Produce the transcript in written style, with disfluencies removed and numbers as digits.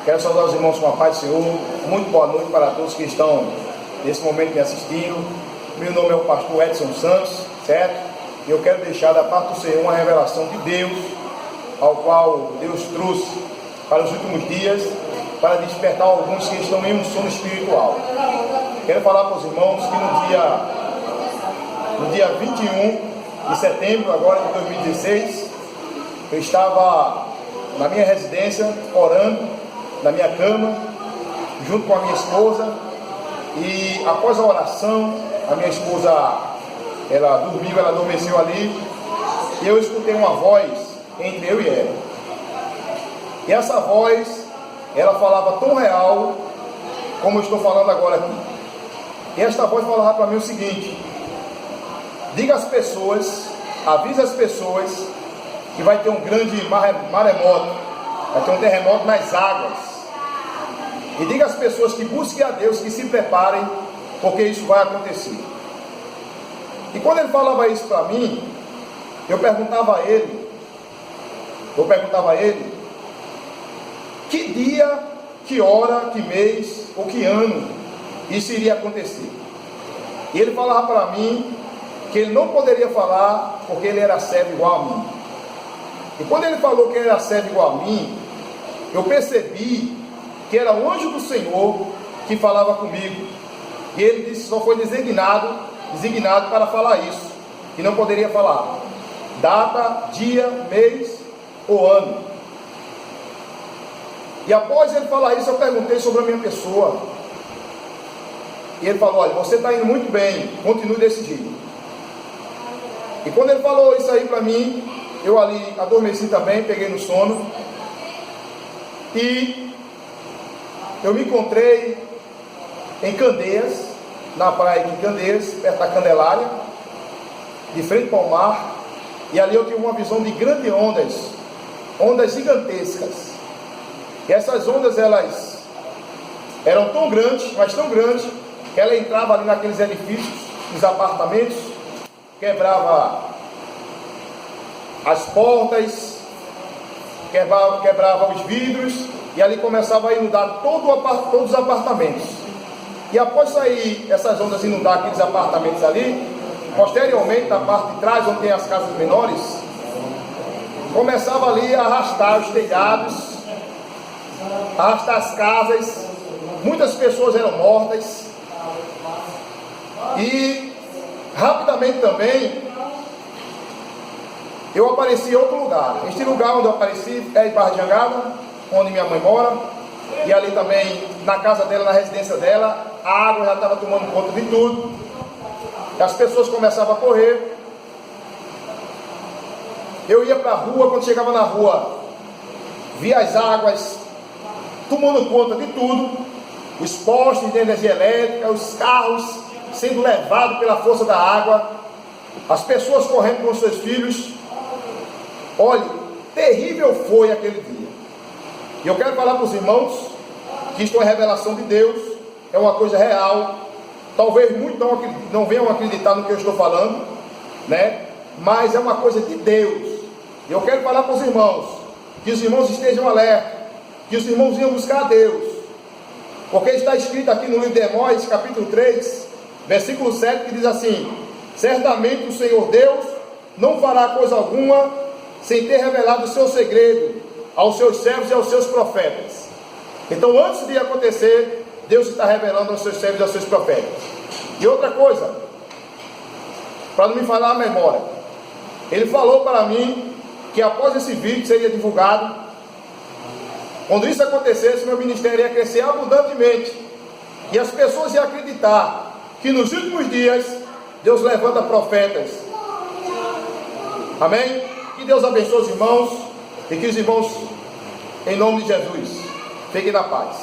Quero saudar os irmãos com a paz do Senhor. Muito boa noite para todos que estão nesse momento me assistindo. Meu nome é o pastor Edson Santos, certo? E eu quero deixar da parte do Senhor uma revelação de Deus, ao qual Deus trouxe para os últimos dias, para despertar alguns que estão em um sono espiritual. Quero falar para os irmãos que no dia 21 de setembro, agora de 2016, eu estava na minha residência, orando, na minha cama, junto com a minha esposa, e após a oração, a minha esposa, ela dormiu, ela adormeceu ali, e eu escutei uma voz entre eu e ela. E essa voz, ela falava tão real, como eu estou falando agora aqui. E esta voz falava para mim o seguinte: diga às pessoas, avise as pessoas, que vai ter um grande maremoto, vai ter um terremoto nas águas. E diga às pessoas que busquem a Deus, que se preparem, porque isso vai acontecer. E quando ele falava isso para mim, eu perguntava a ele, que dia, que hora, que mês ou que ano isso iria acontecer. E ele falava para mim que ele não poderia falar porque ele era cego igual a mim. E quando ele falou que ele era cego igual a mim, eu percebi que era o anjo do Senhor que falava comigo. E ele disse, só foi designado para falar isso, e não poderia falar data, dia, mês ou ano. E após ele falar isso, eu perguntei sobre a minha pessoa. E ele falou, olha, você está indo muito bem, continue desse jeito. E quando ele falou isso aí para mim, eu ali adormeci também, peguei no sono, e eu me encontrei em Candeias, na praia de Candeias, perto da Candelária, de frente para o mar, e ali eu tive uma visão de grandes ondas gigantescas. E essas ondas, elas eram tão grandes, mas tão grandes, que ela entrava ali naqueles edifícios, nos apartamentos, quebrava as portas, quebrava os vidros, e ali começava a inundar todos os apartamentos. E após sair essas ondas inundar aqueles apartamentos ali, posteriormente, na parte de trás, onde tem as casas menores, começava ali a arrastar os telhados, arrastar as casas, muitas pessoas eram mortas, e rapidamente também eu apareci em outro lugar. Este lugar onde eu apareci é em Barra de Jangada, onde minha mãe mora, e ali também na casa dela, na residência dela, a água já estava tomando conta de tudo, e as pessoas começavam a correr. Eu ia para a rua, quando chegava na rua, via as águas tomando conta de tudo, os postes de energia elétrica, os carros sendo levados pela força da água, as pessoas correndo com seus filhos. Olha, terrível foi aquele dia. E eu quero falar para os irmãos que isto é revelação de Deus, é uma coisa real. Talvez muitos não venham acreditar no que eu estou falando, né? Mas é uma coisa de Deus. E eu quero falar para os irmãos, que os irmãos estejam alertas, que os irmãos venham buscar a Deus, porque está escrito aqui no livro de Amós, capítulo 3, versículo 7, que diz assim: certamente o Senhor Deus não fará coisa alguma sem ter revelado o seu segredo aos seus servos e aos seus profetas. Então, antes de acontecer, Deus está revelando aos seus servos e aos seus profetas. E outra coisa, para não me falar a memória, ele falou para mim que após esse vídeo seria divulgado, quando isso acontecesse, meu ministério ia crescer abundantemente, e as pessoas iam acreditar que nos últimos dias Deus levanta profetas. Amém? Que Deus abençoe os irmãos, e que os irmãos, em nome de Jesus, fiquem na paz.